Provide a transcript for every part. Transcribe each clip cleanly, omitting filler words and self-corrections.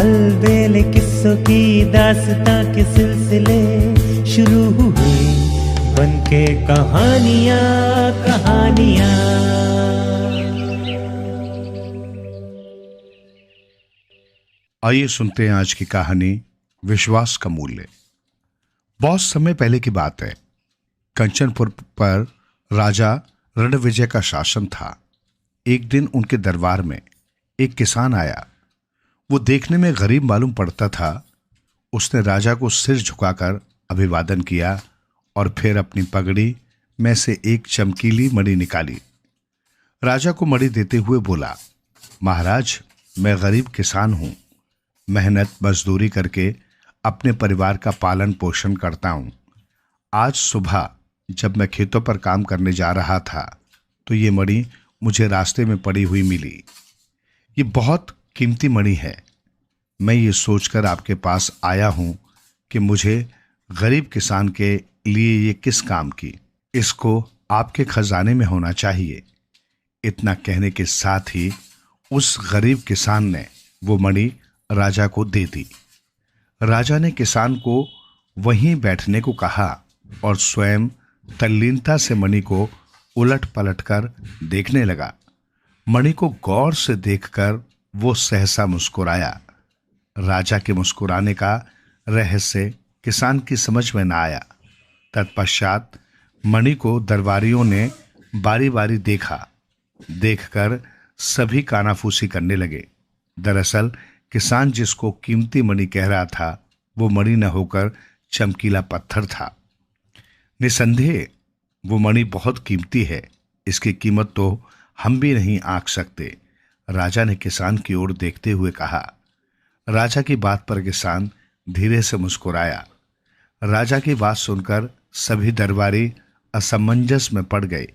अलबेले किस्सों की दास्तां के सिलसिले शुरू हुए, बनके कहानियां कहानियां। आइए सुनते हैं आज की कहानी, विश्वास का मूल्य। बहुत समय पहले की बात है। कंचनपुर पर राजा रणविजय का शासन था। एक दिन उनके दरबार में एक किसान आया। वो देखने में गरीब मालूम पड़ता था। उसने राजा को सिर झुकाकर अभिवादन किया और फिर अपनी पगड़ी में से एक चमकीली मणि निकाली। राजा को मणि देते हुए बोला, महाराज, मैं गरीब किसान हूं। मेहनत मजदूरी करके अपने परिवार का पालन पोषण करता हूं। आज सुबह जब मैं खेतों पर काम करने जा रहा था तो ये मणि मुझे रास्ते में पड़ी हुई मिली। ये बहुत कीमती मणि है। मैं ये सोचकर आपके पास आया हूं कि मुझे गरीब किसान के लिए ये किस काम की, इसको आपके खजाने में होना चाहिए। इतना कहने के साथ ही उस गरीब किसान ने वो मणि राजा को दे दी। राजा ने किसान को वहीं बैठने को कहा और स्वयं तल्लीनता से मणि को उलट पलट कर देखने लगा। मणि को गौर से देखकर वो सहसा मुस्कुराया। राजा के मुस्कुराने का रहस्य किसान की समझ में न आया। तत्पश्चात मणि को दरबारियों ने बारी बारी देखा। देखकर सभी कानाफूसी करने लगे। दरअसल किसान जिसको कीमती मणि कह रहा था वो मणि न होकर चमकीला पत्थर था। निसंदेह वो मणि बहुत कीमती है। इसकी कीमत तो हम भी नहीं आंक सकते। राजा ने किसान की ओर देखते हुए कहा। राजा की बात पर किसान धीरे से मुस्कुराया। राजा की बात सुनकर सभी दरबारी असमंजस में पड़ गए।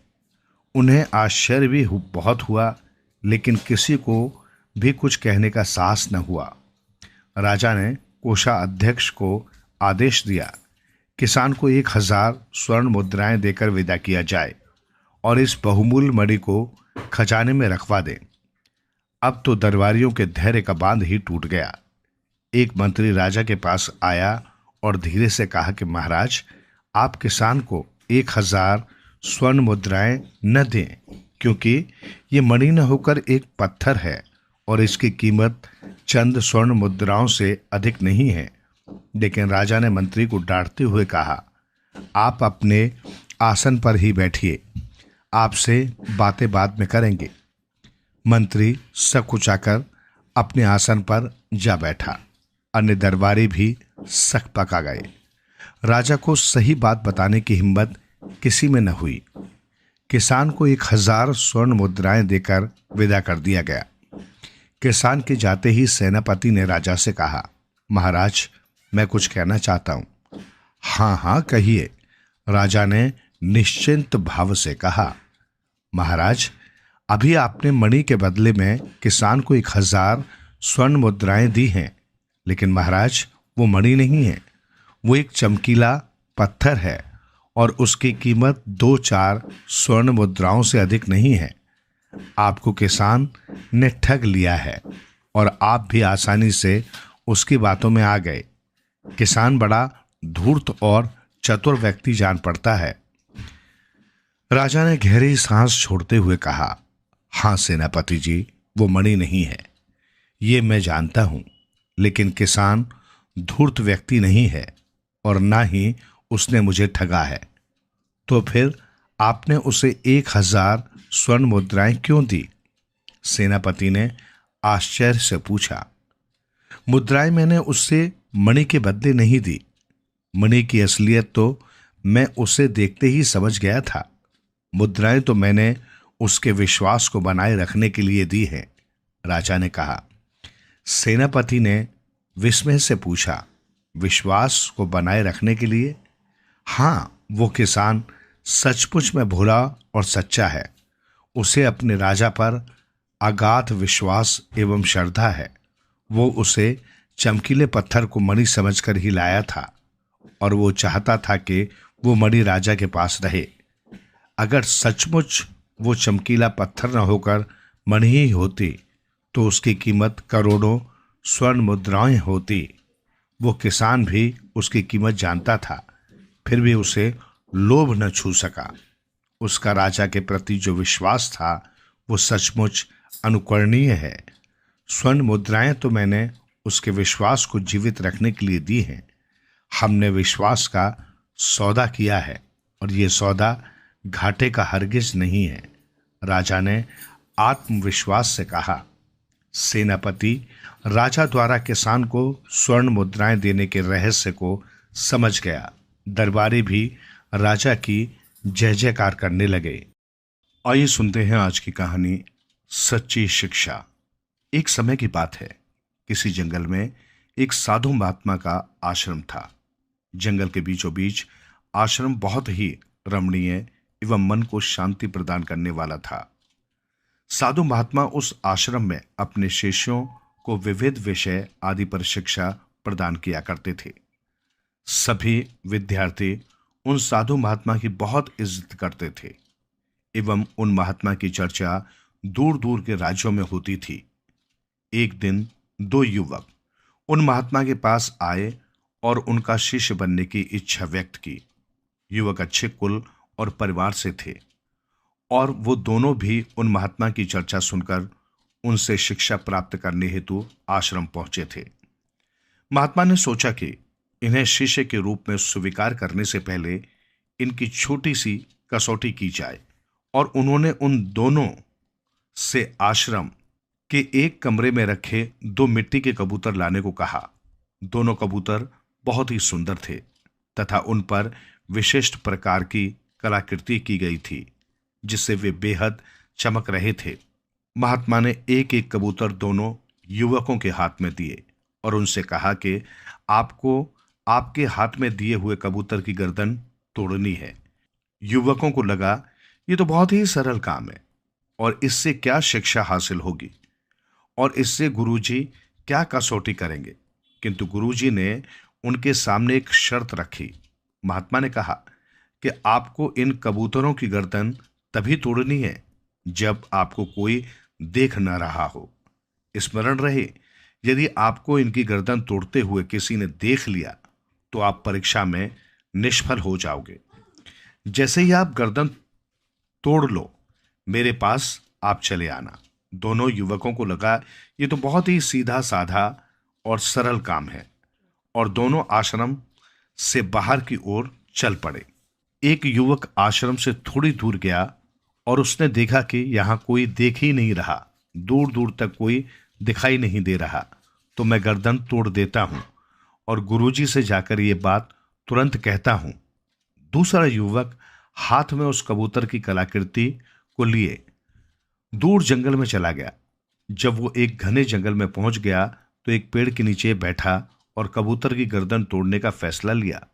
उन्हें आश्चर्य भी बहुत हुआ, लेकिन किसी को भी कुछ कहने का साहस न हुआ। राजा ने कोषाध्यक्ष को आदेश दिया, किसान को 1000 स्वर्ण मुद्राएं देकर विदा किया जाए और इस बहुमूल्य मणि को खजाने में रखवा दें। अब तो दरबारियों के धैर्य का बांध ही टूट गया। एक मंत्री राजा के पास आया और धीरे से कहा कि महाराज, आप किसान को 1000 स्वर्ण मुद्राएं न दें, क्योंकि ये मणि न होकर एक पत्थर है और इसकी कीमत चंद स्वर्ण मुद्राओं से अधिक नहीं है। लेकिन राजा ने मंत्री को डांटते हुए कहा, आप अपने आसन पर ही बैठिए, आपसे बातें बाद में करेंगे। मंत्री सकुचाकर अपने आसन पर जा बैठा। अन्य दरबारी भी सकपका गए। राजा को सही बात बताने की हिम्मत किसी में न हुई। किसान को 1000 स्वर्ण मुद्राएं देकर विदा कर दिया गया। किसान के जाते ही सेनापति ने राजा से कहा, महाराज, मैं कुछ कहना चाहता हूं। हाँ हाँ कहिए, राजा ने निश्चिंत भाव से कहा। महाराज, अभी आपने मणि के बदले में किसान को 1000 स्वर्ण मुद्राएं दी हैं, लेकिन महाराज वो मणि नहीं है, वो एक चमकीला पत्थर है और उसकी कीमत 2-4 स्वर्ण मुद्राओं से अधिक नहीं है। आपको किसान ने ठग लिया है और आप भी आसानी से उसकी बातों में आ गए। किसान बड़ा धूर्त और चतुर व्यक्ति जान पड़ता है। राजा ने गहरी सांस छोड़ते हुए कहा, हाँ सेनापति जी, वो मणि नहीं है, ये मैं जानता हूं, लेकिन किसान धूर्त व्यक्ति नहीं है और ना ही उसने मुझे ठगा है। तो फिर आपने उसे 1000 स्वर्ण मुद्राएं क्यों दी? सेनापति ने आश्चर्य से पूछा। मुद्राएं मैंने उससे मणि के बदले नहीं दी। मणि की असलियत तो मैं उसे देखते ही समझ गया था। मुद्राएं तो मैंने उसके विश्वास को बनाए रखने के लिए दी है, राजा ने कहा। सेनापति ने विस्मय से पूछा, विश्वास को बनाए रखने के लिए? हाँ, वो किसान सचमुच में भोला और सच्चा है। उसे अपने राजा पर अगाध विश्वास एवं श्रद्धा है। वो उसे चमकीले पत्थर को मणि समझकर ही लाया था और वो चाहता था कि वो मणि राजा के पास रहे। अगर सचमुच वो चमकीला पत्थर न होकर मणि ही होती तो उसकी कीमत करोड़ों स्वर्ण मुद्राएं होती, वो किसान भी उसकी कीमत जानता था, फिर भी उसे लोभ न छू सका। उसका राजा के प्रति जो विश्वास था वो सचमुच अनुकरणीय है। स्वर्ण मुद्राएं तो मैंने उसके विश्वास को जीवित रखने के लिए दी हैं। हमने विश्वास का सौदा किया है और ये सौदा घाटे का हरगिज नहीं है। राजा ने आत्मविश्वास से कहा। सेनापति राजा द्वारा किसान को स्वर्ण मुद्राएं देने के रहस्य को समझ गया। दरबारी भी राजा की जय जयकार करने लगे। आइए सुनते हैं आज की कहानी, सच्ची शिक्षा। एक समय की बात है, किसी जंगल में एक साधु महात्मा का आश्रम था। जंगल के बीचों बीच आश्रम बहुत ही रमणीय एवं मन को शांति प्रदान करने वाला था। साधु महात्मा उस आश्रम में अपने शिष्यों को विविध विषय आदि पर शिक्षा प्रदान किया करते थे। सभी विद्यार्थी उन साधु महात्मा की बहुत इज्जत करते थे एवं उन महात्मा की चर्चा दूर दूर के राज्यों में होती थी। एक दिन दो युवक उन महात्मा के पास आए और उनका शिष्य बनने की इच्छा व्यक्त की। युवक अच्छे कुल और परिवार से थे और वो दोनों भी उन महात्मा की चर्चा सुनकर उनसे शिक्षा प्राप्त करने हेतु आश्रम पहुंचे थे। महात्मा ने सोचा कि इन्हें शिष्य के रूप में स्वीकार करने से पहले इनकी छोटी सी कसौटी की जाए, और उन्होंने उन दोनों से आश्रम के एक कमरे में रखे दो मिट्टी के कबूतर लाने को कहा। दोनों कबूतर बहुत ही सुंदर थे तथा उन पर विशिष्ट प्रकार की कलाकृति की गई थी, जिससे वे बेहद चमक रहे थे। महात्मा ने एक एक कबूतर दोनों युवकों के हाथ में दिए और उनसे कहा कि आपको आपके हाथ में दिए हुए कबूतर की गर्दन तोड़नी है। युवकों को लगा ये तो बहुत ही सरल काम है और इससे क्या शिक्षा हासिल होगी और इससे गुरुजी क्या कसौटी करेंगे, किंतु गुरुजी ने उनके सामने एक शर्त रखी। महात्मा ने कहा कि आपको इन कबूतरों की गर्दन तभी तोड़नी है जब आपको कोई देख न रहा हो। स्मरण रहे, यदि आपको इनकी गर्दन तोड़ते हुए किसी ने देख लिया तो आप परीक्षा में निष्फल हो जाओगे। जैसे ही आप गर्दन तोड़ लो, मेरे पास आप चले आना। दोनों युवकों को लगा ये तो बहुत ही सीधा साधा और सरल काम है और दोनों आश्रम से बाहर की ओर चल पड़े। एक युवक आश्रम से थोड़ी दूर गया और उसने देखा कि यहां कोई देख ही नहीं रहा, दूर दूर तक कोई दिखाई नहीं दे रहा, तो मैं गर्दन तोड़ देता हूं और गुरुजी से जाकर ये बात तुरंत कहता हूं। दूसरा युवक हाथ में उस कबूतर की कलाकृति को लिए दूर जंगल में चला गया। जब वो एक घने जंगल में पहुंच गया तो एक पेड़ के नीचे बैठा और कबूतर की गर्दन तोड़ने का फैसला लिया।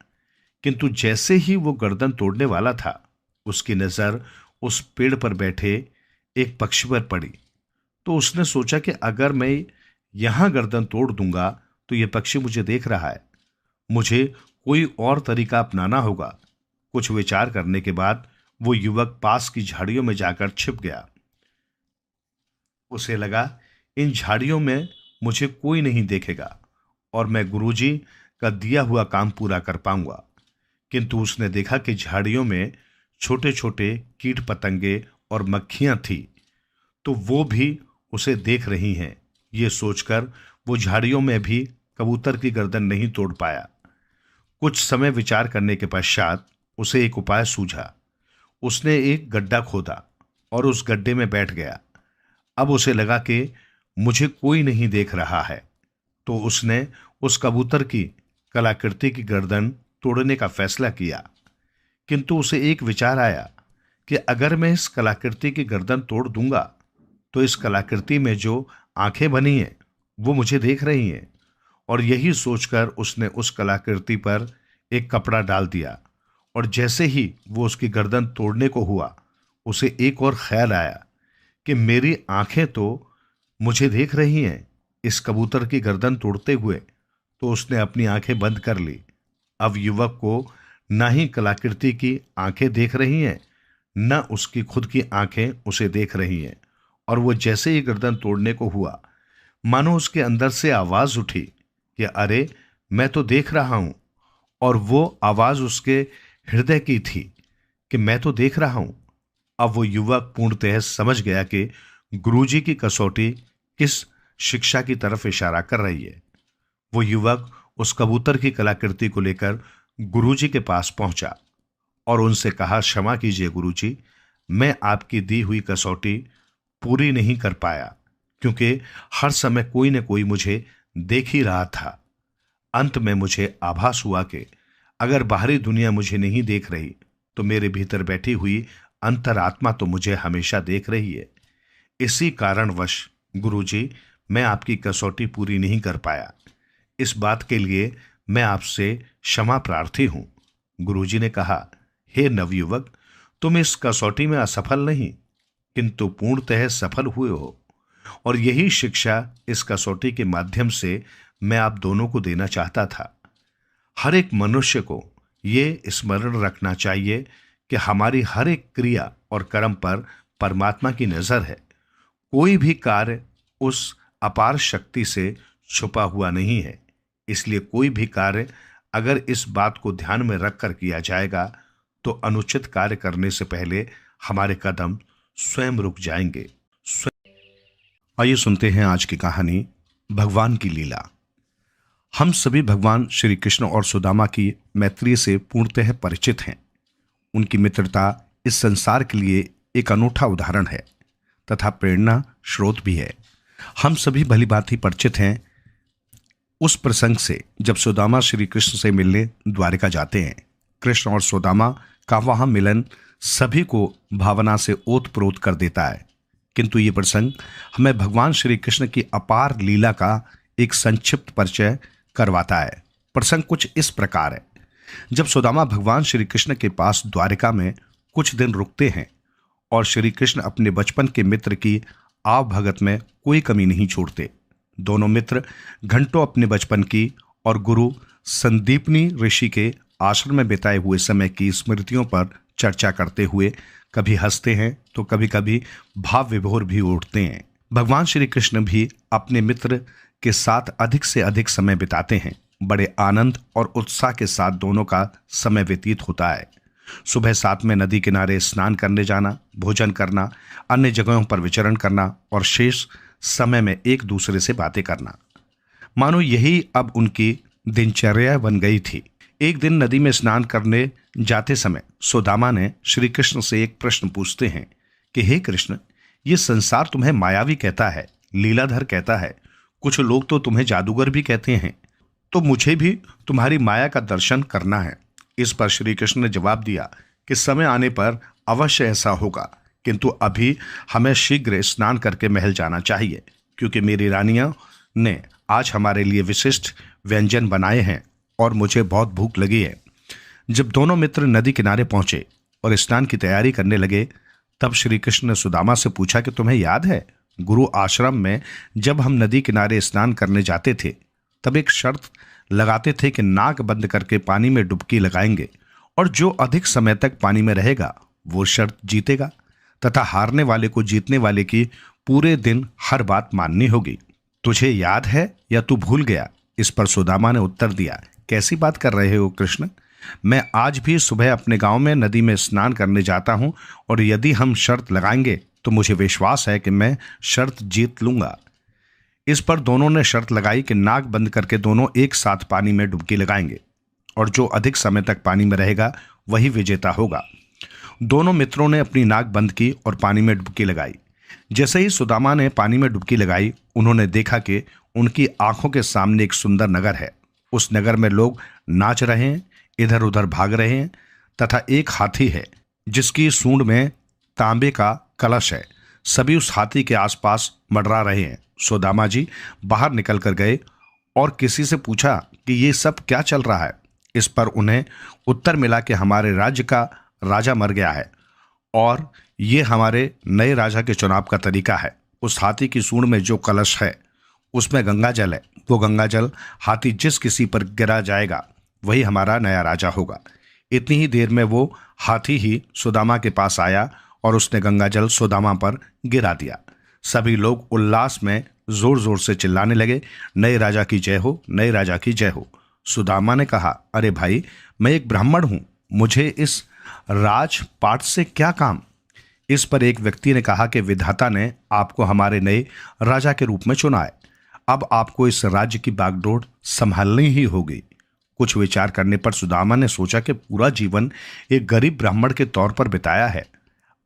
किंतु जैसे ही वो गर्दन तोड़ने वाला था, उसकी नजर उस पेड़ पर बैठे एक पक्षी पर पड़ी। तो उसने सोचा कि अगर मैं यहां गर्दन तोड़ दूंगा तो यह पक्षी मुझे देख रहा है, मुझे कोई और तरीका अपनाना होगा। कुछ विचार करने के बाद वो युवक पास की झाड़ियों में जाकर छिप गया। उसे लगा इन झाड़ियों में मुझे कोई नहीं देखेगा और मैं गुरुजी का दिया हुआ काम पूरा कर पाऊंगा। किंतु उसने देखा कि झाड़ियों में छोटे छोटे कीट पतंगे और मक्खियां थी, तो वो भी उसे देख रही हैं। ये सोचकर वो झाड़ियों में भी कबूतर की गर्दन नहीं तोड़ पाया। कुछ समय विचार करने के पश्चात उसे एक उपाय सूझा। उसने एक गड्ढा खोदा और उस गड्ढे में बैठ गया। अब उसे लगा कि मुझे कोई नहीं देख रहा है, तो उसने उस कबूतर की कलाकृति की गर्दन तोड़ने का फैसला किया। किंतु उसे एक विचार आया कि अगर मैं इस कलाकृति की गर्दन तोड़ दूंगा तो इस कलाकृति में जो आंखें बनी हैं वो मुझे देख रही हैं, और यही सोचकर उसने उस कलाकृति पर एक कपड़ा डाल दिया। और जैसे ही वो उसकी गर्दन तोड़ने को हुआ, उसे एक और ख्याल आया कि मेरी आंखें तो मुझे देख रही हैं इस कबूतर की गर्दन तोड़ते हुए, तो उसने अपनी आंखें बंद कर ली। अब युवक को न ही कलाकृति की आंखें देख रही हैं, न उसकी खुद की आंखें उसे देख रही हैं, और वो जैसे ही गर्दन तोड़ने को हुआ, मानो उसके अंदर से आवाज उठी कि अरे, मैं तो देख रहा हूं। और वो आवाज उसके हृदय की थी कि मैं तो देख रहा हूं। अब वो युवक पूर्णतः समझ गया कि गुरुजी की कसौटी किस शिक्षा की तरफ इशारा कर रही है। वो युवक उस कबूतर की कलाकृति को लेकर गुरुजी के पास पहुंचा और उनसे कहा, क्षमा कीजिए गुरुजी, मैं आपकी दी हुई कसौटी पूरी नहीं कर पाया, क्योंकि हर समय कोई न कोई मुझे देख ही रहा था। अंत में मुझे आभास हुआ कि अगर बाहरी दुनिया मुझे नहीं देख रही तो मेरे भीतर बैठी हुई अंतरात्मा तो मुझे हमेशा देख रही है। इसी कारणवश गुरुजी, मैं आपकी कसौटी पूरी नहीं कर पाया। इस बात के लिए मैं आपसे क्षमा प्रार्थी हूं। गुरुजी ने कहा, हे नवयुवक, तुम इस कसौटी में असफल नहीं किंतु पूर्णतः सफल हुए हो। और यही शिक्षा इस कसौटी के माध्यम से मैं आप दोनों को देना चाहता था। हर एक मनुष्य को ये स्मरण रखना चाहिए कि हमारी हर एक क्रिया और कर्म पर परमात्मा की नजर है। कोई भी कार्य उस अपार शक्ति से छुपा हुआ नहीं है। इसलिए कोई भी कार्य अगर इस बात को ध्यान में रखकर किया जाएगा तो अनुचित कार्य करने से पहले हमारे कदम स्वयं रुक जाएंगे। आइए सुनते हैं आज की कहानी, भगवान की लीला। हम सभी भगवान श्री कृष्ण और सुदामा की मैत्री से पूर्णतः परिचित हैं। उनकी मित्रता इस संसार के लिए एक अनूठा उदाहरण है तथा प्रेरणा स्रोत भी है। हम सभी भली भांति परिचित हैं उस प्रसंग से जब सुदामा श्री कृष्ण से मिलने द्वारिका जाते हैं। कृष्ण और सुदामा का वहां मिलन सभी को भावना से ओतप्रोत कर देता है, किंतु ये प्रसंग हमें भगवान श्री कृष्ण की अपार लीला का एक संक्षिप्त परिचय करवाता है। प्रसंग कुछ इस प्रकार है। जब सुदामा भगवान श्री कृष्ण के पास द्वारिका में कुछ दिन रुकते हैं और श्री कृष्ण अपने बचपन के मित्र की आवभगत में कोई कमी नहीं छोड़ते। दोनों मित्र घंटों अपने बचपन की और गुरु संदीपनी ऋषि के आश्रम में बिताए हुए समय की स्मृतियों पर चर्चा करते हुए कभी हंसते हैं तो कभी कभी भाव विभोर भी उठते हैं। भगवान श्री कृष्ण भी अपने मित्र के साथ अधिक से अधिक समय बिताते हैं। बड़े आनंद और उत्साह के साथ दोनों का समय व्यतीत होता है। सुबह साथ में नदी किनारे स्नान करने जाना, भोजन करना, अन्य जगहों पर विचरण करना और शेष समय में एक दूसरे से बातें करना, मानो यही अब उनकी दिनचर्या बन गई थी। एक दिन नदी में स्नान करने जाते समय सुदामा ने श्री कृष्ण से एक प्रश्न पूछते हैं कि हे कृष्ण, ये संसार तुम्हें मायावी कहता है, लीलाधर कहता है, कुछ लोग तो तुम्हें जादूगर भी कहते हैं, तो मुझे भी तुम्हारी माया का दर्शन करना है। इस पर श्री कृष्ण ने जवाब दिया कि समय आने पर अवश्य ऐसा होगा, किंतु अभी हमें शीघ्र स्नान करके महल जाना चाहिए, क्योंकि मेरी रानियों ने आज हमारे लिए विशिष्ट व्यंजन बनाए हैं और मुझे बहुत भूख लगी है। जब दोनों मित्र नदी किनारे पहुंचे और स्नान की तैयारी करने लगे, तब श्री कृष्ण ने सुदामा से पूछा कि तुम्हें याद है, गुरु आश्रम में जब हम नदी किनारे स्नान करने जाते थे तब एक शर्त लगाते थे कि नाक बंद करके पानी में डुबकी लगाएंगे और जो अधिक समय तक पानी में रहेगा वो शर्त जीतेगा तथा हारने वाले को जीतने वाले की पूरे दिन हर बात माननी होगी। तुझे याद है या तू भूल गया? इस पर सुदामा ने उत्तर दिया, कैसी बात कर रहे हो कृष्ण, मैं आज भी सुबह अपने गांव में नदी में स्नान करने जाता हूं और यदि हम शर्त लगाएंगे तो मुझे विश्वास है कि मैं शर्त जीत लूंगा। इस पर दोनों ने शर्त लगाई कि नाक बंद करके दोनों एक साथ पानी में डुबकी लगाएंगे और जो अधिक समय तक पानी में रहेगा वही विजेता होगा। दोनों मित्रों ने अपनी नाक बंद की और पानी में डुबकी लगाई। जैसे ही सुदामा ने पानी में डुबकी लगाई, उन्होंने देखा कि उनकी आंखों के सामने एक सुंदर नगर है। उस नगर में लोग नाच रहे हैं, इधर उधर भाग रहे हैं तथा एक हाथी है जिसकी सूंड में तांबे का कलश है। सभी उस हाथी के आसपास मंडरा रहे हैं। सुदामा जी बाहर निकल कर गए और किसी से पूछा कि ये सब क्या चल रहा है। इस पर उन्हें उत्तर मिला कि हमारे राज्य का राजा मर गया है और ये हमारे नए राजा के चुनाव का तरीका है। उस हाथी की सूंड में जो कलश है उसमें गंगा जल है। वो गंगा जल हाथी जिस किसी पर गिरा जाएगा वही हमारा नया राजा होगा। इतनी ही देर में वो हाथी ही सुदामा के पास आया और उसने गंगा जल सुदामा पर गिरा दिया। सभी लोग उल्लास में जोर जोर से चिल्लाने लगे, नए राजा की जय हो, नए राजा की जय हो। सुदामा ने कहा, अरे भाई, मैं एक ब्राह्मण हूं, मुझे इस राजपाट से क्या काम। इस पर एक व्यक्ति ने कहा कि विधाता ने आपको हमारे नए राजा के रूप में चुना है, अब आपको इस राज्य की बागडोर संभालनी ही होगी। कुछ विचार करने पर सुदामा ने सोचा कि पूरा जीवन एक गरीब ब्राह्मण के तौर पर बिताया है,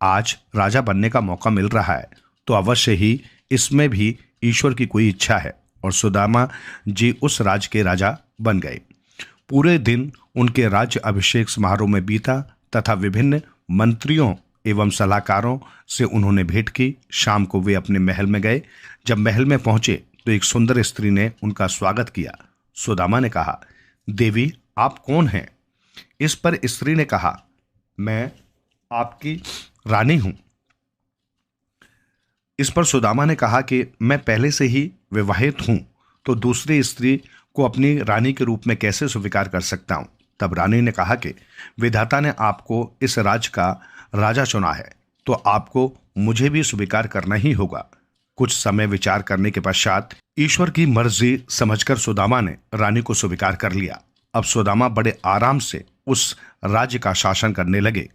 आज राजा बनने का मौका मिल रहा है तो अवश्य ही इसमें भी ईश्वर की कोई इच्छा है। और सुदामा जी उस राज्य के राजा बन गए। पूरे दिन उनके राज्य अभिषेक समारोह में बीता तथा विभिन्न मंत्रियों एवं सलाहकारों से उन्होंने भेंट की। शाम को वे अपने महल में गए। जब महल में पहुंचे तो एक सुंदर स्त्री ने उनका स्वागत किया। सुदामा ने कहा, देवी, आप कौन हैं? इस पर स्त्री ने कहा, मैं आपकी रानी हूं। इस पर सुदामा ने कहा कि मैं पहले से ही विवाहित हूं, तो दूसरी स्त्री को अपनी रानी के रूप में कैसे स्वीकार कर सकता हूं। तब रानी ने कहा कि विधाता ने आपको इस राज्य का राजा चुना है तो आपको मुझे भी स्वीकार करना ही होगा। कुछ समय विचार करने के पश्चात ईश्वर की मर्जी समझकर सुदामा ने रानी को स्वीकार कर लिया। अब सुदामा बड़े आराम से उस राज्य का शासन करने लगे,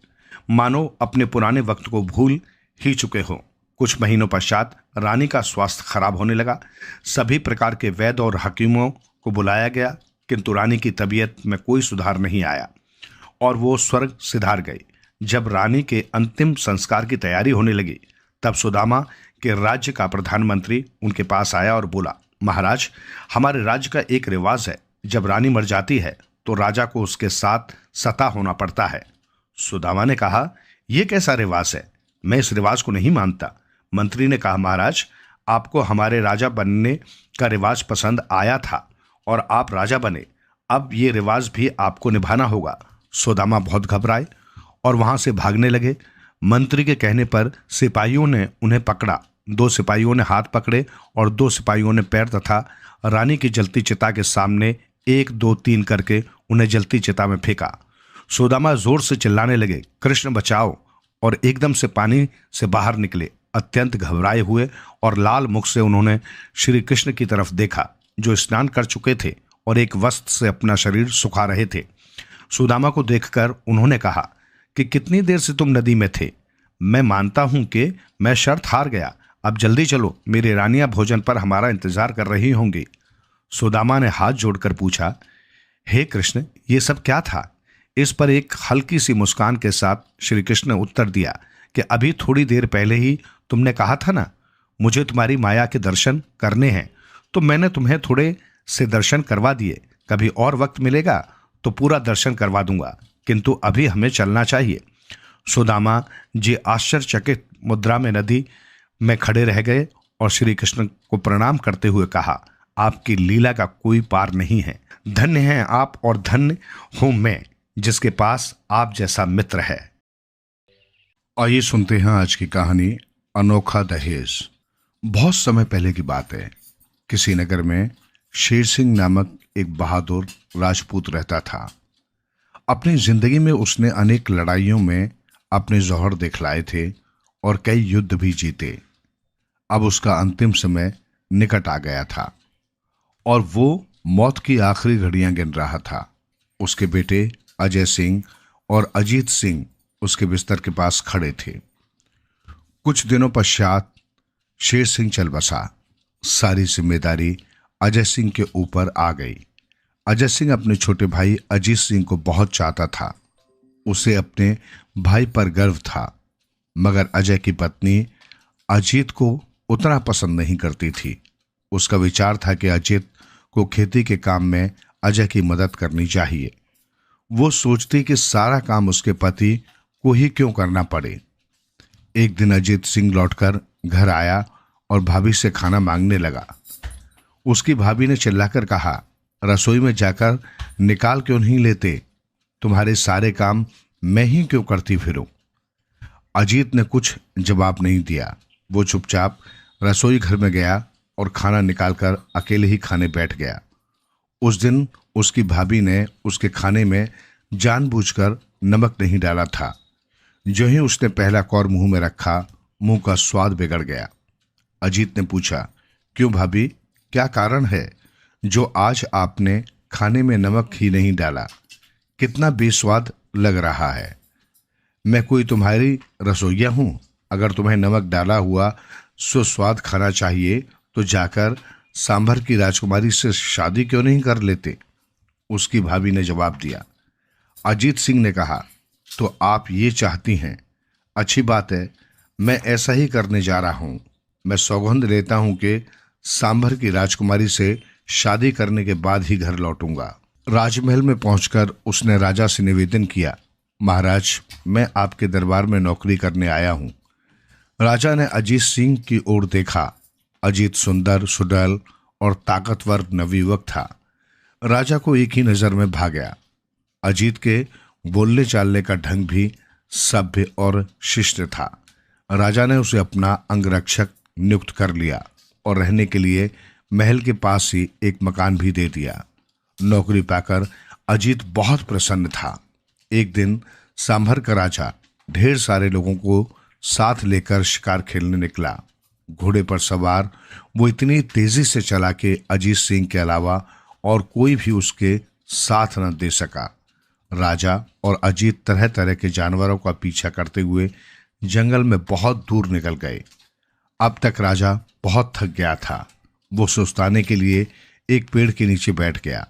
मानो अपने पुराने वक्त को भूल ही चुके हों। कुछ महीनों पश्चात रानी का स्वास्थ्य खराब होने लगा। सभी प्रकार के वैद्य और हकीमों को बुलाया गया, किंतु रानी की तबीयत में कोई सुधार नहीं आया और वो स्वर्ग सिधार गई। जब रानी के अंतिम संस्कार की तैयारी होने लगी तब सुदामा के राज्य का प्रधानमंत्री उनके पास आया और बोला, महाराज, हमारे राज्य का एक रिवाज है, जब रानी मर जाती है तो राजा को उसके साथ सता होना पड़ता है। सुदामा ने कहा, यह कैसा रिवाज है? मैं इस रिवाज को नहीं मानता। मंत्री ने कहा, महाराज, आपको हमारे राजा बनने का रिवाज पसंद आया था और आप राजा बने, अब ये रिवाज भी आपको निभाना होगा। सुदामा बहुत घबराए और वहां से भागने लगे। मंत्री के कहने पर सिपाहियों ने उन्हें पकड़ा। 2 सिपाहियों ने हाथ पकड़े और 2 सिपाहियों ने पैर तथा रानी की जलती चिता के सामने 1, 2, 3 करके उन्हें जलती चिता में फेंका। सुदामा जोर से चिल्लाने लगे, कृष्ण बचाओ, और एकदम से पानी से बाहर निकले। अत्यंत घबराए हुए और लाल मुख से उन्होंने श्री कृष्ण की तरफ देखा, जो स्नान कर चुके थे और एक वस्त्र से अपना शरीर सुखा रहे थे। सुदामा को देखकर उन्होंने कहा कि कितनी देर से तुम नदी में थे? मैं मानता हूं कि मैं शर्त हार गया, अब जल्दी चलो, मेरी रानियां भोजन पर हमारा इंतजार कर रही होंगी। सुदामा ने हाथ जोड़कर पूछा, हे कृष्ण, ये सब क्या था? इस पर एक हल्की सी मुस्कान के साथ श्री कृष्ण ने उत्तर दिया कि अभी थोड़ी देर पहले ही तुमने कहा था ना, मुझे तुम्हारी माया के दर्शन करने हैं, तो मैंने तुम्हें थोड़े से दर्शन करवा दिए। कभी और वक्त मिलेगा तो पूरा दर्शन करवा दूंगा, किंतु अभी हमें चलना चाहिए। सुदामा जी आश्चर्यचकित मुद्रा में नदी में खड़े रह गए और श्री कृष्ण को प्रणाम करते हुए कहा, आपकी लीला का कोई पार नहीं है। धन्य हैं आप और धन्य हूं मैं, जिसके पास आप जैसा मित्र है। आइए सुनते हैं आज की कहानी, अनोखा दहेज। बहुत समय पहले की बात है। किसी नगर में शेर सिंह नामक एक बहादुर राजपूत रहता था। अपनी जिंदगी में उसने अनेक लड़ाइयों में अपने जौहर दिखलाए थे और कई युद्ध भी जीते। अब उसका अंतिम समय निकट आ गया था और वो मौत की आखिरी घड़ियां गिन रहा था। उसके बेटे अजय सिंह और अजीत सिंह उसके बिस्तर के पास खड़े थे। कुछ दिनों पश्चात शेर सिंह चल बसा। सारी जिम्मेदारी अजय सिंह के ऊपर आ गई। अजय सिंह अपने छोटे भाई अजीत सिंह को बहुत चाहता था। उसे अपने भाई पर गर्व था, मगर अजय की पत्नी अजीत को उतना पसंद नहीं करती थी। उसका विचार था कि अजीत को खेती के काम में अजय की मदद करनी चाहिए। वो सोचती कि सारा काम उसके पति को ही क्यों करना पड़े। एक दिन अजीत सिंह लौटकर घर आया और भाभी से खाना मांगने लगा। उसकी भाभी ने चिल्लाकर कहा, रसोई में जाकर निकाल क्यों नहीं लेते? तुम्हारे सारे काम मैं ही क्यों करती फिरूं? अजीत ने कुछ जवाब नहीं दिया। वो चुपचाप रसोई घर में गया और खाना निकालकर अकेले ही खाने बैठ गया। उस दिन उसकी भाभी ने उसके खाने में जानबूझकर नमक नहीं डाला था। जो ही उसने पहला कौर मुंह में रखा, मुंह का स्वाद बिगड़ गया। अजीत ने पूछा। क्यों भाभी, क्या कारण है जो आज आपने खाने में नमक ही नहीं डाला? कितना बेस्वाद लग रहा है। मैं कोई तुम्हारी रसोइया हूं? अगर तुम्हें नमक डाला हुआ सुस्वाद खाना चाहिए तो जाकर सांभर की राजकुमारी से शादी क्यों नहीं कर लेते? उसकी भाभी ने जवाब दिया। अजीत सिंह ने कहा, तो आप ये चाहती हैं? अच्छी बात है, मैं ऐसा ही करने जा रहा हूं। मैं सौगंध लेता हूं कि सांभर की राजकुमारी से शादी करने के बाद ही घर लौटूंगा। राजमहल में पहुंचकर उसने राजा से निवेदन किया, महाराज, मैं आपके दरबार में नौकरी करने आया हूं। राजा ने अजीत सिंह की ओर देखा। अजीत सुंदर, सुडौल और ताकतवर नवयुवक था। राजा को एक ही नजर में भा गया। अजीत के बोलने चालने का ढंग भी सभ्य और शिष्ट था। राजा ने उसे अपना अंगरक्षक नियुक्त कर लिया और रहने के लिए महल के पास ही एक मकान भी दे दिया। नौकरी पाकर अजीत बहुत प्रसन्न था। एक दिन सांभर का राजा ढेर सारे लोगों को साथ लेकर शिकार खेलने निकला। घोड़े पर सवार वो इतनी तेजी से चला कि अजीत सिंह के अलावा और कोई भी उसके साथ न दे सका। राजा और अजीत तरह तरह के जानवरों का पीछा करते हुए जंगल में बहुत दूर निकल गए। अब तक राजा बहुत थक गया था। वो सुस्ताने के लिए एक पेड़ के नीचे बैठ गया।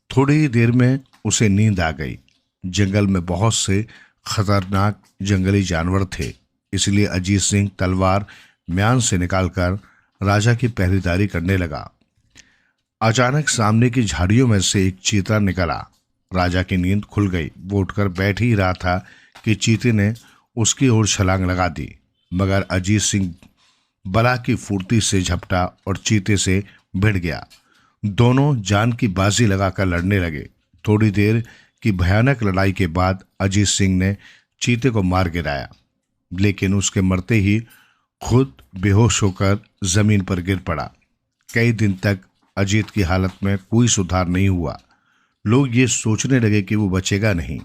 थोड़ी ही देर में उसे नींद आ गई। जंगल में बहुत से खतरनाक जंगली जानवर थे, इसलिए अजीत सिंह तलवार म्यान से निकालकर राजा की पहरेदारी करने लगा। अचानक सामने की झाड़ियों में से एक चीता निकला। राजा की नींद खुल गई। वो उठकर बैठ ही रहा था कि चीते ने उसकी ओर छलांग लगा दी, मगर अजीत सिंह बला की फुर्ती से झपटा और चीते से भिड़ गया। दोनों जान की बाजी लगाकर लड़ने लगे। थोड़ी देर की भयानक लड़ाई के बाद अजीत सिंह ने चीते को मार गिराया, लेकिन उसके मरते ही खुद बेहोश होकर जमीन पर गिर पड़ा। कई दिन तक अजीत की हालत में कोई सुधार नहीं हुआ। लोग ये सोचने लगे कि वो बचेगा नहीं।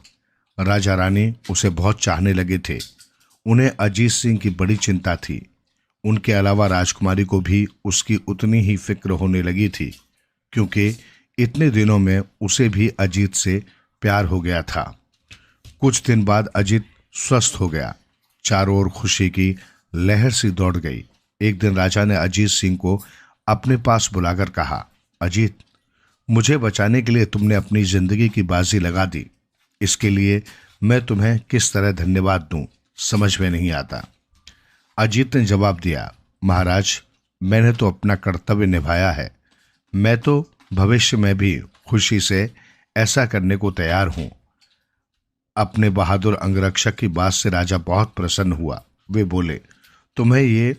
राजा रानी उसे बहुत चाहने लगे थे। उन्हें अजीत सिंह की बड़ी चिंता थी। उनके अलावा राजकुमारी को भी उसकी उतनी ही फिक्र होने लगी थी, क्योंकि इतने दिनों में उसे भी अजीत से प्यार हो गया था। कुछ दिन बाद अजीत स्वस्थ हो गया। चारों ओर खुशी की लहर सी दौड़ गई। एक दिन राजा ने अजीत सिंह को अपने पास बुलाकर कहा, अजीत, मुझे बचाने के लिए तुमने अपनी जिंदगी की बाजी लगा दी। इसके लिए मैं तुम्हें किस तरह धन्यवाद दूं, समझ में नहीं आता। अजीत ने जवाब दिया, महाराज, मैंने तो अपना कर्तव्य निभाया है। मैं तो भविष्य में भी खुशी से ऐसा करने को तैयार हूं। अपने बहादुर अंगरक्षक की बात से राजा बहुत प्रसन्न हुआ। वे बोले, तुम्हें ये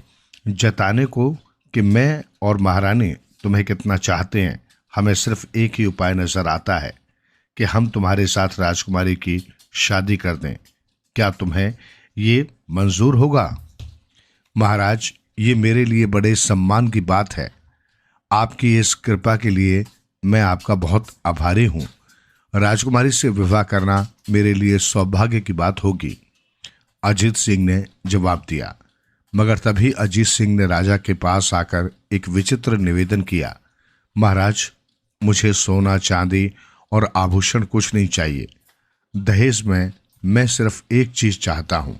जताने को कि मैं और महारानी तुम्हें कितना चाहते हैं, हमें सिर्फ एक ही उपाय नजर आता है कि हम तुम्हारे साथ राजकुमारी की शादी कर दें। क्या तुम्हें ये मंजूर होगा? महाराज, ये मेरे लिए बड़े सम्मान की बात है। आपकी इस कृपा के लिए मैं आपका बहुत आभारी हूं। राजकुमारी से विवाह करना मेरे लिए सौभाग्य की बात होगी, अजीत सिंह ने जवाब दिया। मगर तभी अजीत सिंह ने राजा के पास आकर एक विचित्र निवेदन किया, महाराज, मुझे सोना, चांदी और आभूषण कुछ नहीं चाहिए। दहेज में मैं सिर्फ एक चीज चाहता हूं।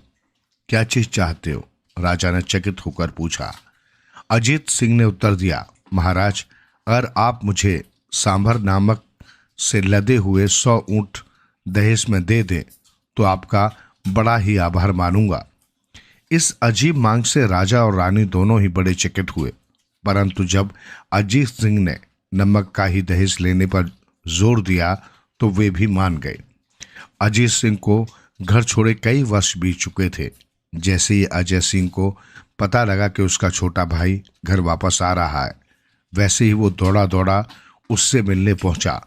क्या चीज चाहते हो? राजा ने चकित होकर पूछा। अजीत सिंह ने उत्तर दिया, महाराज, अगर आप मुझे सांभर नामक से लदे हुए 100 ऊंट दहेज में दे दें तो आपका बड़ा ही आभार मानूंगा। इस अजीब मांग से राजा और रानी दोनों ही बड़े चकित हुए, परंतु जब अजीत सिंह ने नमक का ही दहेज लेने पर जोर दिया तो वे भी मान गए। अजीत सिंह को घर छोड़े कई वर्ष बीत चुके थे। जैसे ही अजय सिंह को पता लगा कि उसका छोटा भाई घर वापस आ रहा है, वैसे ही वो दौड़ा दौड़ा उससे मिलने पहुंचा।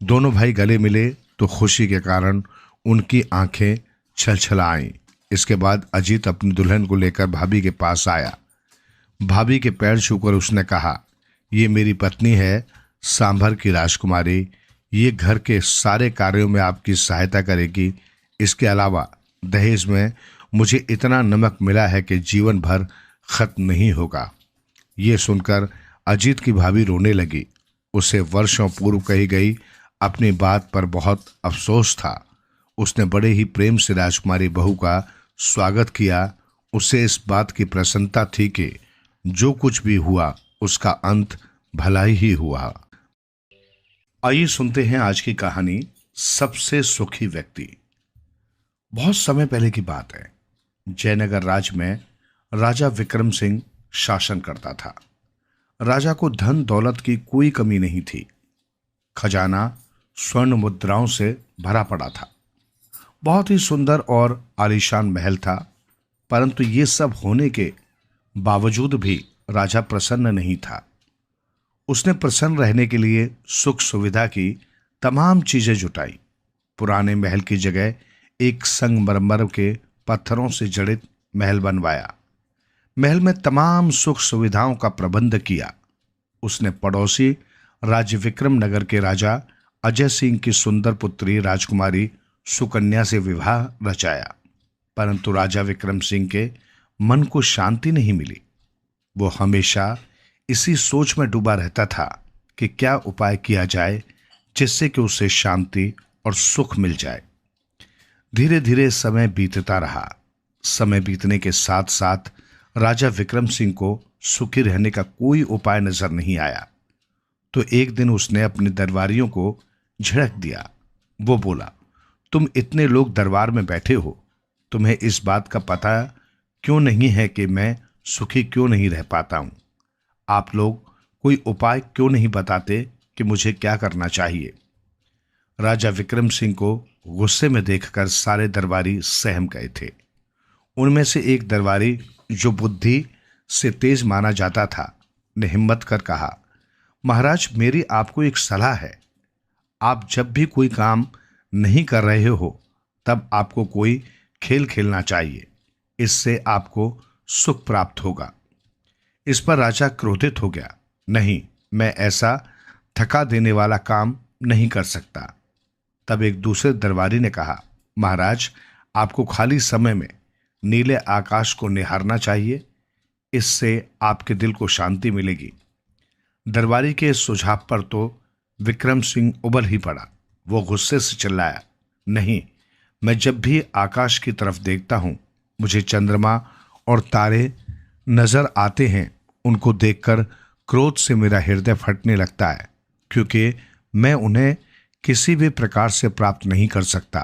दोनों भाई गले मिले तो खुशी के कारण उनकी आंखें छलछला आईं। इसके बाद अजीत अपनी दुल्हन को लेकर भाभी के पास आया। भाभी के पैर छूकर उसने कहा, ये मेरी पत्नी है, सांभर की राजकुमारी। ये घर के सारे कार्यों में आपकी सहायता करेगी। इसके अलावा दहेज में मुझे इतना नमक मिला है कि जीवन भर खत्म नहीं होगा। ये सुनकर अजीत की भाभी रोने लगी। उसे वर्षों पूर्व कही गई अपनी बात पर बहुत अफसोस था। उसने बड़े ही प्रेम से राजकुमारी बहू का स्वागत किया। उसे इस बात की प्रसन्नता थी कि जो कुछ भी हुआ उसका अंत भलाई ही हुआ। आइए सुनते हैं आज की कहानी, सबसे सुखी व्यक्ति। बहुत समय पहले की बात है। जयनगर राज्य में राजा विक्रम सिंह शासन करता था। राजा को धन दौलत की कोई कमी नहीं थी। खजाना स्वर्ण मुद्राओं से भरा पड़ा था। बहुत ही सुंदर और आलीशान महल था, परंतु ये सब होने के बावजूद भी राजा प्रसन्न नहीं था। उसने प्रसन्न रहने के लिए सुख सुविधा की तमाम चीजें जुटाई। पुराने महल की जगह एक संगमरमर के पत्थरों से जड़ित महल बनवाया। महल में तमाम सुख सुविधाओं का प्रबंध किया। उसने पड़ोसी राज्य विक्रम नगर के राजा अजय सिंह की सुंदर पुत्री राजकुमारी सुकन्या से विवाह रचाया, परंतु राजा विक्रम सिंह के मन को शांति नहीं मिली। वो हमेशा इसी सोच में डूबा रहता था कि क्या उपाय किया जाए जिससे कि उसे शांति और सुख मिल जाए। धीरे धीरे समय बीतता रहा। समय बीतने के साथ साथ राजा विक्रम सिंह को सुखी रहने का कोई उपाय नजर नहीं आया। तो एक दिन उसने अपने दरबारियों को झिड़क दिया। वो बोला, तुम इतने लोग दरबार में बैठे हो, तुम्हें इस बात का पता क्यों नहीं है कि मैं सुखी क्यों नहीं रह पाता हूं? आप लोग कोई उपाय क्यों नहीं बताते कि मुझे क्या करना चाहिए? राजा विक्रम सिंह को गुस्से में देखकर सारे दरबारी सहम गए थे। उनमें से एक दरबारी, जो बुद्धि से तेज माना जाता था, ने हिम्मत कर कहा, महाराज, मेरी आपको एक सलाह है। आप जब भी कोई काम नहीं कर रहे हो तब आपको कोई खेल खेलना चाहिए। इससे आपको सुख प्राप्त होगा। इस पर राजा क्रोधित हो गया। नहीं, मैं ऐसा थका देने वाला काम नहीं कर सकता। तब एक दूसरे दरबारी ने कहा, महाराज, आपको खाली समय में नीले आकाश को निहारना चाहिए। इससे आपके दिल को शांति मिलेगी। दरबारी के सुझाव पर तो विक्रम सिंह उबल ही पड़ा। वो गुस्से से चिल्लाया, नहीं, मैं जब भी आकाश की तरफ देखता हूं मुझे चंद्रमा और तारे नजर आते हैं। उनको देखकर क्रोध से मेरा हृदय फटने लगता है, क्योंकि मैं उन्हें किसी भी प्रकार से प्राप्त नहीं कर सकता।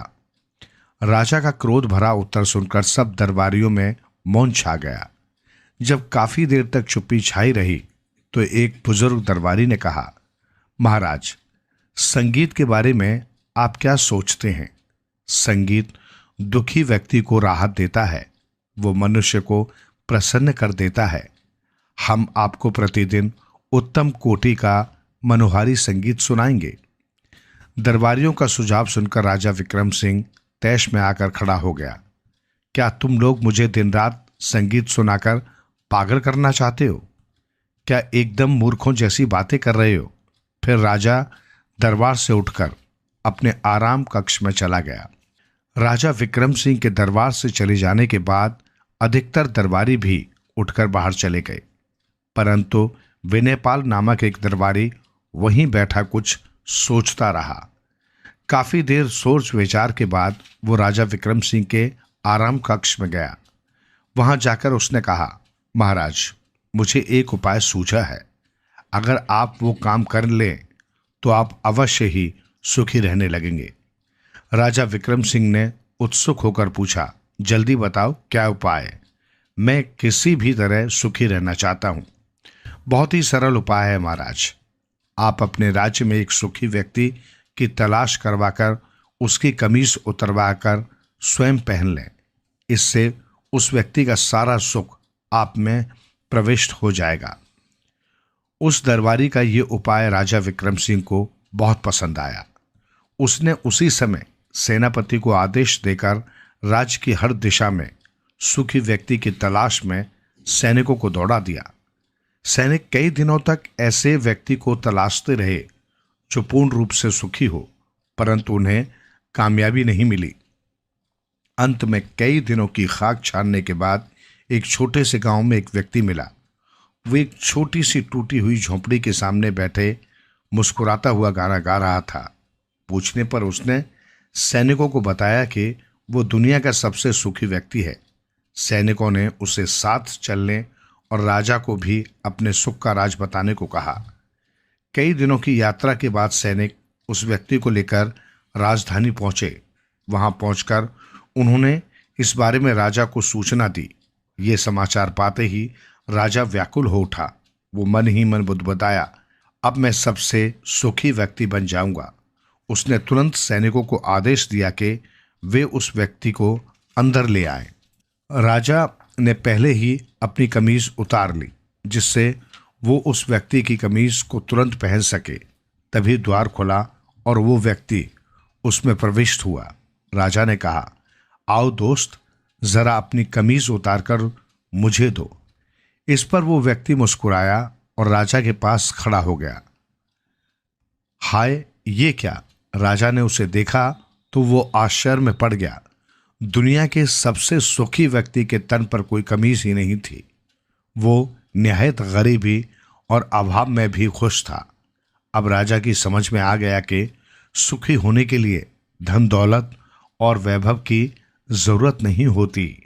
राजा का क्रोध भरा उत्तर सुनकर सब दरबारियों में मौन छा गया। जब काफी देर तक चुप्पी छाई रही तो एक बुजुर्ग दरबारी ने कहा, महाराज, संगीत के बारे में आप क्या सोचते हैं? संगीत दुखी व्यक्ति को राहत देता है। वो मनुष्य को प्रसन्न कर देता है। हम आपको प्रतिदिन उत्तम कोटि का मनोहारी संगीत सुनाएंगे। दरबारियों का सुझाव सुनकर राजा विक्रम सिंह तैश में आकर खड़ा हो गया। क्या तुम लोग मुझे दिन रात संगीत सुनाकर पागल करना चाहते हो? क्या एकदम मूर्खों जैसी बातें कर रहे हो? फिर राजा दरबार से उठकर अपने आराम कक्ष में चला गया। राजा विक्रम सिंह के दरबार से चले जाने के बाद अधिकतर दरबारी भी उठकर बाहर चले गए, परंतु विनयपाल नामक एक दरबारी वहीं बैठा कुछ सोचता रहा। काफी देर सोच विचार के बाद वो राजा विक्रम सिंह के आराम कक्ष में गया। वहां जाकर उसने कहा, महाराज, मुझे एक उपाय सूझा है। अगर आप वो काम कर लें तो आप अवश्य ही सुखी रहने लगेंगे। राजा विक्रम सिंह ने उत्सुक होकर पूछा, जल्दी बताओ, क्या उपाय है? मैं किसी भी तरह सुखी रहना चाहता हूं। बहुत ही सरल उपाय है महाराज। आप अपने राज्य में एक सुखी व्यक्ति की तलाश करवाकर उसकी कमीज उतरवाकर स्वयं पहन लें। इससे उस व्यक्ति का सारा सुख आप में प्रविष्ट हो जाएगा। उस दरबारी का ये उपाय राजा विक्रम सिंह को बहुत पसंद आया। उसने उसी समय सेनापति को आदेश देकर राज्य की हर दिशा में सुखी व्यक्ति की तलाश में सैनिकों को दौड़ा दिया। सैनिक कई दिनों तक ऐसे व्यक्ति को तलाशते रहे जो पूर्ण रूप से सुखी हो, परंतु उन्हें कामयाबी नहीं मिली। अंत में कई दिनों की खाक छानने के बाद एक छोटे से गांव में एक व्यक्ति मिला। वो एक छोटी सी टूटी हुई झोंपड़ी के सामने बैठे मुस्कुराता हुआ गाना गा रहा था। पूछने पर उसने सैनिकों को बताया कि वो दुनिया का सबसे सुखी व्यक्ति है। सैनिकों ने उसे साथ चलने और राजा को भी अपने सुख का राज बताने को कहा। कई दिनों की यात्रा के बाद सैनिक उस व्यक्ति को लेकर राजधानी पहुंचे। वहां पहुंचकर उन्होंने इस बारे में राजा को सूचना दी। ये समाचार पाते ही राजा व्याकुल हो उठा। वो मन ही मन बुदबुदाया, अब मैं सबसे सुखी व्यक्ति बन जाऊंगा। उसने तुरंत सैनिकों को आदेश दिया कि वे उस व्यक्ति को अंदर ले आए। राजा ने पहले ही अपनी कमीज उतार ली, जिससे वो उस व्यक्ति की कमीज को तुरंत पहन सके। तभी द्वार खुला और वो व्यक्ति उसमें प्रविष्ट हुआ। राजा ने कहा, आओ दोस्त, जरा अपनी कमीज उतारकर मुझे दो। इस पर वो व्यक्ति मुस्कुराया और राजा के पास खड़ा हो गया। हाय, ये क्या? राजा ने उसे देखा तो वो आश्चर्य में पड़ गया। दुनिया के सबसे सुखी व्यक्ति के तन पर कोई कमीज ही नहीं थी। वो निहायत गरीबी और अभाव में भी खुश था। अब राजा की समझ में आ गया कि सुखी होने के लिए धन दौलत और वैभव की जरूरत नहीं होती।